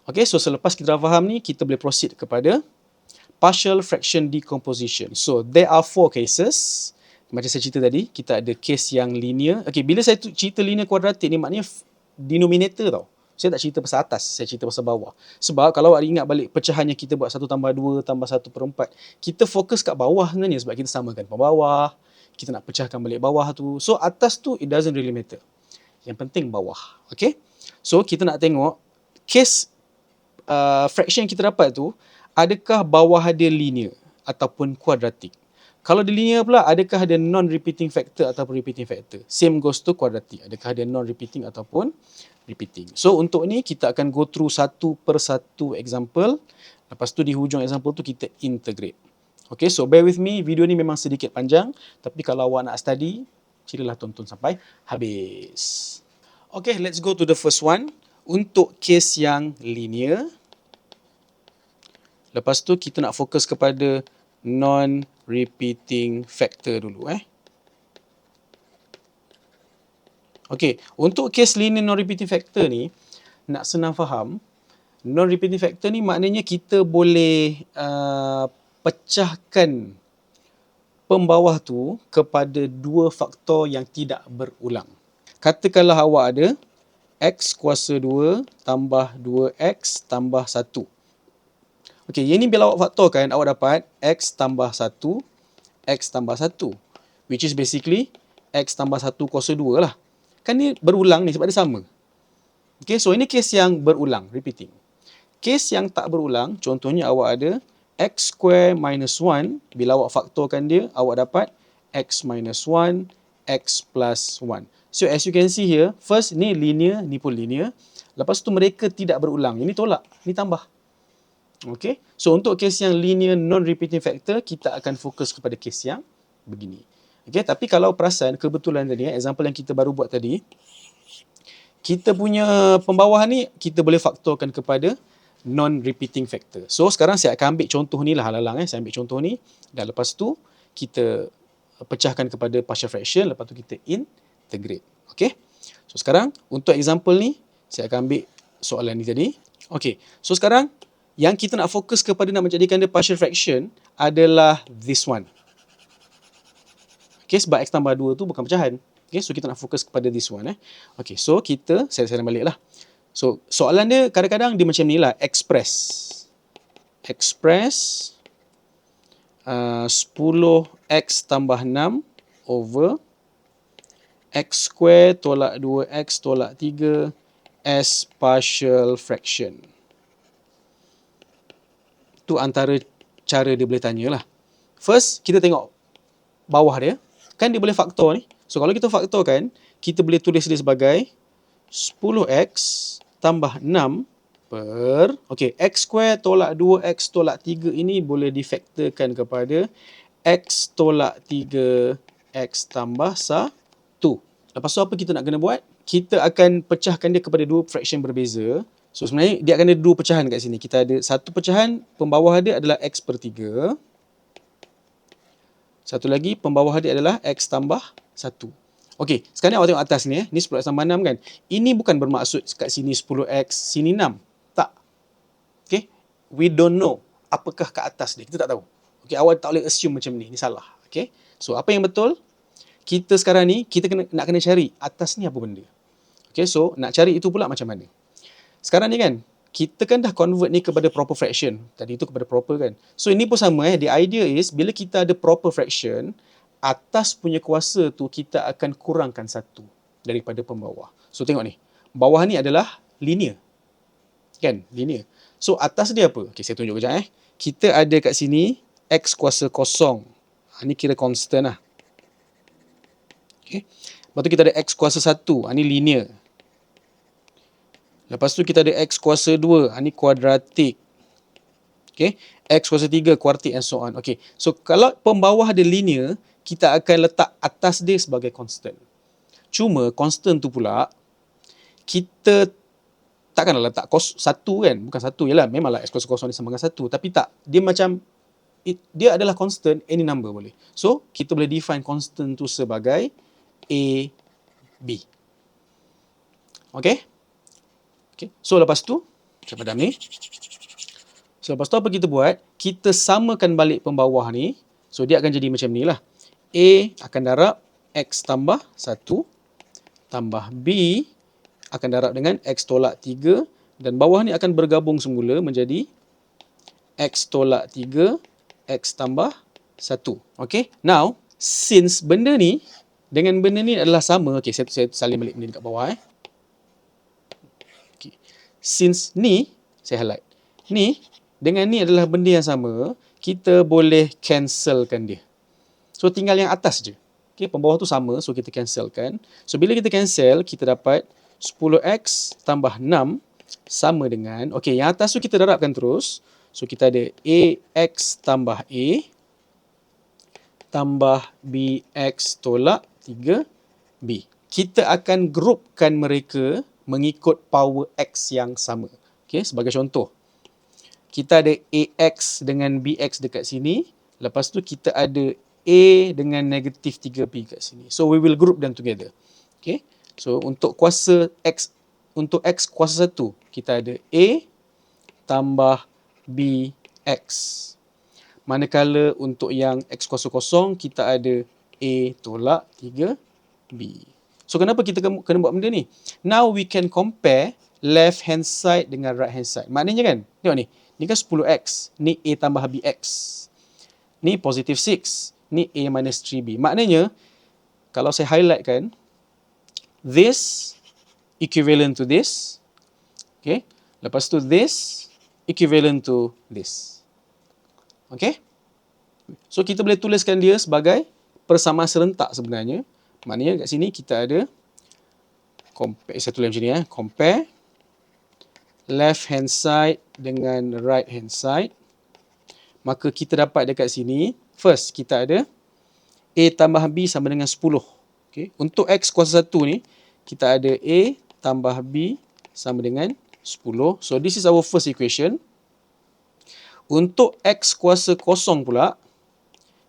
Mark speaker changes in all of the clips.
Speaker 1: Okay, so selepas kita dah faham ni, kita boleh proceed kepada partial fraction decomposition. So, there are 4 cases. Macam saya cerita tadi, kita ada case yang linear. Okay, bila saya cerita linear kuadratik ni, maknanya denominator tau. Saya tak cerita pasal atas, saya cerita pasal bawah. Sebab kalau awak ingat balik pecahannya kita buat 1 tambah 2 tambah 1/4, kita fokus kat bawah sebenarnya sebab kita samakan bawah, kita nak pecahkan balik bawah tu. So, atas tu, it doesn't really matter. Yang penting bawah. Okay? So, kita nak tengok case fraction yang kita dapat tu, adakah bawah dia linear ataupun kuadratik. Kalau dia linear pula, adakah ada non-repeating factor ataupun repeating factor. Same goes to kuadratik. Adakah ada non-repeating ataupun repeating. So, untuk ni kita akan go through satu per satu example. Lepas tu di hujung example tu kita integrate. Okay, so bear with me. Video ni memang sedikit panjang. Tapi kalau awak nak study, silalah tonton sampai habis. Okay, let's go to the first one. Untuk case yang linear, lepas tu kita nak fokus kepada non-repeating factor dulu. Okay, untuk case linear non-repeating factor ni, nak senang faham, non-repeating factor ni maknanya kita boleh pecahkan pembawah tu kepada 2 faktor yang tidak berulang. Katakanlah awak ada X kuasa 2 tambah 2X tambah 1. Okey, yang ni bila awak faktorkan, awak dapat X tambah 1, X tambah 1. Which is basically X tambah 1 kuasa 2 lah. Kan ni berulang ni sebab dia sama. Okey, so ini case yang berulang, repeating. Case yang tak berulang, contohnya awak ada X square minus 1. Bila awak faktorkan dia, awak dapat X minus 1, X plus 1. So as you can see here, first ni linear, ni pun linear. Lepas tu mereka tidak berulang. Ini tolak, ni tambah. Okay, so untuk case yang linear non-repeating factor, kita akan fokus kepada case yang begini. Okay, tapi kalau perasan, kebetulan tadi, example yang kita baru buat tadi, kita punya pembawah ni, kita boleh faktorkan kepada non-repeating factor. So sekarang saya akan ambil contoh ni lah, halang saya ambil contoh ni, dan lepas tu, kita pecahkan kepada partial fraction, lepas tu kita integrate. Okay, so sekarang untuk example ni, saya akan ambil soalan ni tadi. Okay, so sekarang yang kita nak fokus kepada nak menjadikan dia partial fraction adalah this one. Okay, sebab X tambah 2 tu bukan pecahan. Okay, so kita nak fokus kepada this one. Okay, so kita, saya balik lah. So soalan dia kadang-kadang dia macam ni lah, express 10X tambah 6 over X square tolak 2X tolak 3 as partial fraction. Tu antara cara dia boleh tanya lah. First, kita tengok bawah dia. Kan dia boleh faktor ni. So, kalau kita faktorkan, kita boleh tulis dia sebagai 10X tambah 6 per... Okay, X square tolak 2X tolak 3 ini boleh difaktorkan kepada X tolak 3 X tambah 1. Lepas tu apa kita nak kena buat? Kita akan pecahkan dia kepada 2 fraction berbeza. So sebenarnya dia akan ada 2 pecahan kat sini. Kita ada satu pecahan, pembawah dia adalah X per 3. Satu lagi, pembawah dia adalah X tambah 1. Okey, sekarang awak tengok atas ni. Ni 10X tambah 6 kan. Ini bukan bermaksud kat sini 10X, sini 6. Tak. Okey, we don't know apakah kat atas dia. Kita tak tahu. Okey, awak tak boleh assume macam ni. Ni salah. Okey, so apa yang betul? Kita sekarang ni, kita nak kena cari atas ni apa benda. Okay, so nak cari itu pula macam mana. Sekarang ni kan, kita kan dah convert ni kepada proper fraction. Tadi itu kepada proper kan. So ini pun sama The idea is, bila kita ada proper fraction, atas punya kuasa tu kita akan kurangkan 1 daripada pembawah. So tengok ni, bawah ni adalah linear. Kan, linear. So atas dia apa? Okay, saya tunjuk kejap Kita ada kat sini, X kuasa kosong. Ni kira constant lah. Okay. Lepas tu kita ada X kuasa 1. Ini linear. Lepas tu kita ada X kuasa 2. Ini kuadratik. Okay. X kuasa 3, kuartik and so on. Okay. So, kalau pembawah dia linear, kita akan letak atas dia sebagai constant. Cuma, constant tu pula, kita takkanlah letak 1 kan. Bukan 1 je lah. Memanglah X kuasa kosong dia sama dengan 1. Tapi tak. Dia macam, dia adalah constant, any number boleh. So, kita boleh define constant tu sebagai A, B. Okay? Okay. So, lepas tu, Okay, padam ni. So, lepas tu apa kita buat? Kita samakan balik pembawah ni. So, dia akan jadi macam ni lah. A akan darab X tambah 1 tambah B akan darab dengan X tolak 3 dan bawah ni akan bergabung semula menjadi X tolak 3 X tambah 1. Okay, now since benda ni dengan benda ni adalah sama. Okay, saya salin balik benda ni kat bawah. Okay. Since ni, saya highlight. Ni dengan ni adalah benda yang sama, kita boleh cancelkan dia. So, tinggal yang atas je. Okay, pembawah tu sama, so kita cancelkan. So, bila kita cancel, kita dapat 10X tambah 6 sama dengan, okay, yang atas tu kita darabkan terus. So, kita ada AX tambah A tambah BX tolak 3B. Kita akan grupkan mereka mengikut power X yang sama. Okay, sebagai contoh. Kita ada AX dengan BX dekat sini. Lepas tu kita ada A dengan negatif 3B kat sini. So, we will group them together. Okay. So, untuk kuasa X, untuk X kuasa 1, kita ada A tambah BX. Manakala untuk yang X kuasa kosong, kita ada A tolak 3B. So, kenapa kita kena buat benda ni? Now, we can compare left hand side dengan right hand side. Maknanya kan, tengok ni. Ni kan 10X. Ni A tambah BX. Ni positive 6. Ni A minus 3B. Maknanya, kalau saya highlight kan, this equivalent to this. Okay. Lepas tu this equivalent to this. Okay. So, kita boleh tuliskan dia sebagai persamaan serentak sebenarnya. Maknanya kat sini kita ada, compare, saya tulis macam ni. Compare left hand side dengan right hand side. Maka kita dapat dekat sini, first kita ada A tambah B sama dengan 10. Okay. Untuk X kuasa 1 ni, kita ada A tambah B sama dengan 10. So, this is our first equation. Untuk X kuasa kosong pula,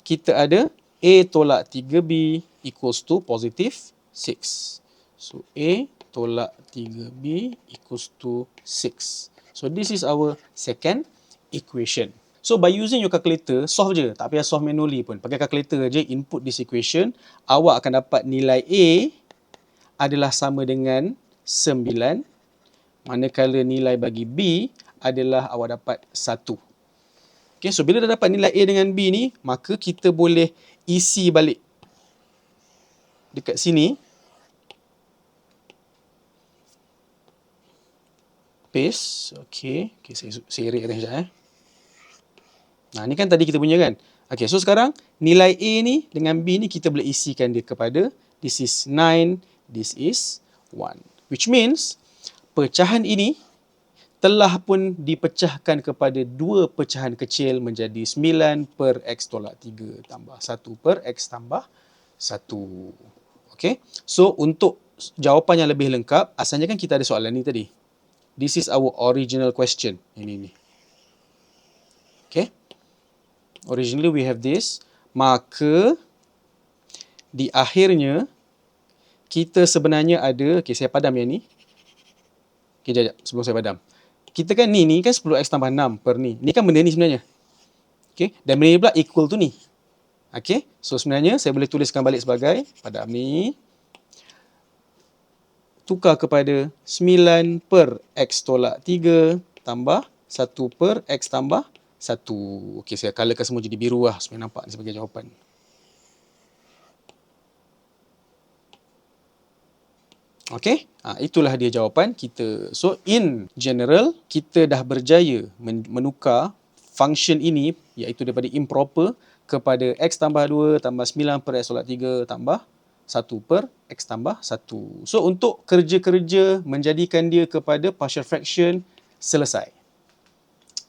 Speaker 1: kita ada A tolak 3B equals to positive 6. So, A tolak 3B equals to 6. So, this is our second equation. So, by using your calculator, solve je. Tak payah solve manually pun. Pakai calculator je, input this equation. Awak akan dapat nilai A adalah sama dengan 9. Manakala nilai bagi B adalah awak dapat 1. Okay, so bila dah dapat nilai A dengan B ni, maka kita boleh isi balik dekat sini. Paste. Okay, saya erase sekejap. Nah, ni kan tadi kita punya kan. Okay, so sekarang nilai A ni dengan B ni kita boleh isikan dia kepada this is 9, this is 1. Which means pecahan ini telah pun dipecahkan kepada dua pecahan kecil menjadi 9 per X tolak 3 tambah 1 per X tambah 1. Okay, so untuk jawapan yang lebih lengkap, asalnya kan kita ada soalan ni tadi. This is our original question. Ini ni. Okay. Originally we have this. Maka di akhirnya kita sebenarnya ada, okay, saya padam yang ni. Okay, jap, sebelum saya padam. Kita kan ni kan 10X tambah 6 per ni. Ni kan benda ni sebenarnya. Okay, dan benda ni pula equal to ni. Okay, so sebenarnya saya boleh tuliskan balik sebagai padam ni. Tukar kepada 9 per X tolak 3 tambah 1 per X tambah 1. Okey, saya colourkan semua jadi biru lah supaya nampak ni sebagai jawapan. Okey, itulah dia jawapan kita. So, in general, kita dah berjaya menukar function ini, iaitu daripada improper kepada X tambah 2 tambah 9 per X tolak 3 tambah 1 per X tambah 1. So, untuk kerja-kerja menjadikan dia kepada partial fraction, selesai.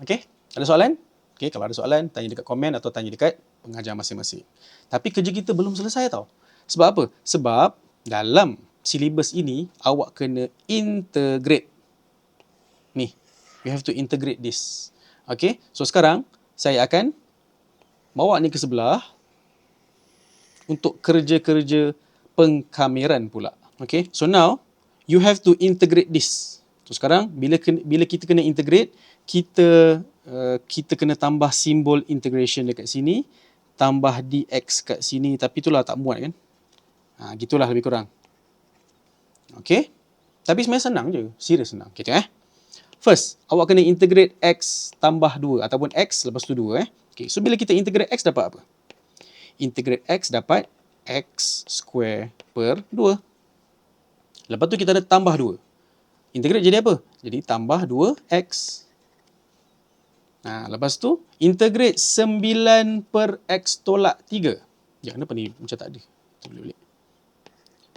Speaker 1: Okey, ada soalan? Okey, kalau ada soalan, tanya dekat komen atau tanya dekat pengajar masing-masing. Tapi kerja kita belum selesai tau. Sebab apa? Sebab dalam silibus ini, awak kena integrate. Ni, you have to integrate this. Okey, so sekarang saya akan bawa ni ke sebelah untuk kerja-kerja pengkameran pula. Okay, so now you have to integrate this. So sekarang bila kita kena integrate, kita kena tambah simbol integration dekat sini, tambah dx kat sini, tapi itulah tak muat kan. Gitulah lebih kurang. Okay. Tapi sebenarnya senang je. Serius senang. Okay, tengok First, awak kena integrate x tambah 2 ataupun x lepas tu 2 Okay, so bila kita integrate x dapat apa? Integrate x dapat x square per 2. Lepas tu kita ada tambah 2. Integrate jadi apa? Jadi tambah 2x. Lepas tu integrate 9 per x tolak 3. Ya, kenapa ni macam tak ada? Kita boleh balik.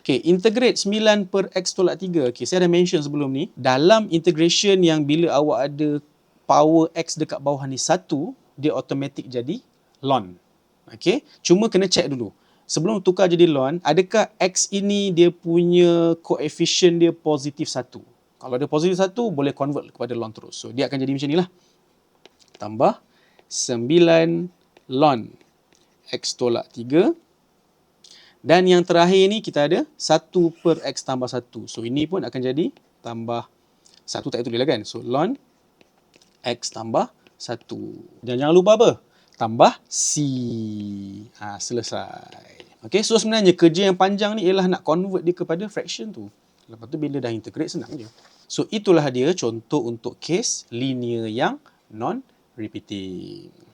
Speaker 1: Okay, integrate 9 per x tolak 3. Okay, saya dah mention sebelum ni, dalam integration yang bila awak ada power x dekat bawah ni 1, dia automatic jadi ln. Okay, cuma kena check dulu. Sebelum tukar jadi ln, adakah x ini dia punya koefisien dia positif 1? Kalau dia positif 1, boleh convert kepada ln terus. So, dia akan jadi macam ni lah. Tambah 9 ln x tolak 3. Dan yang terakhir ni kita ada 1 per x tambah 1. So, ini pun akan jadi tambah 1 tak tulis lah kan. So, ln x tambah 1. Dan jangan lupa apa? Tambah c. Selesai. Okay, so sebenarnya kerja yang panjang ni ialah nak convert dia kepada fraction tu. Lepas tu bila dah integrate, senang je. So, itulah dia contoh untuk case linear yang non-repeating.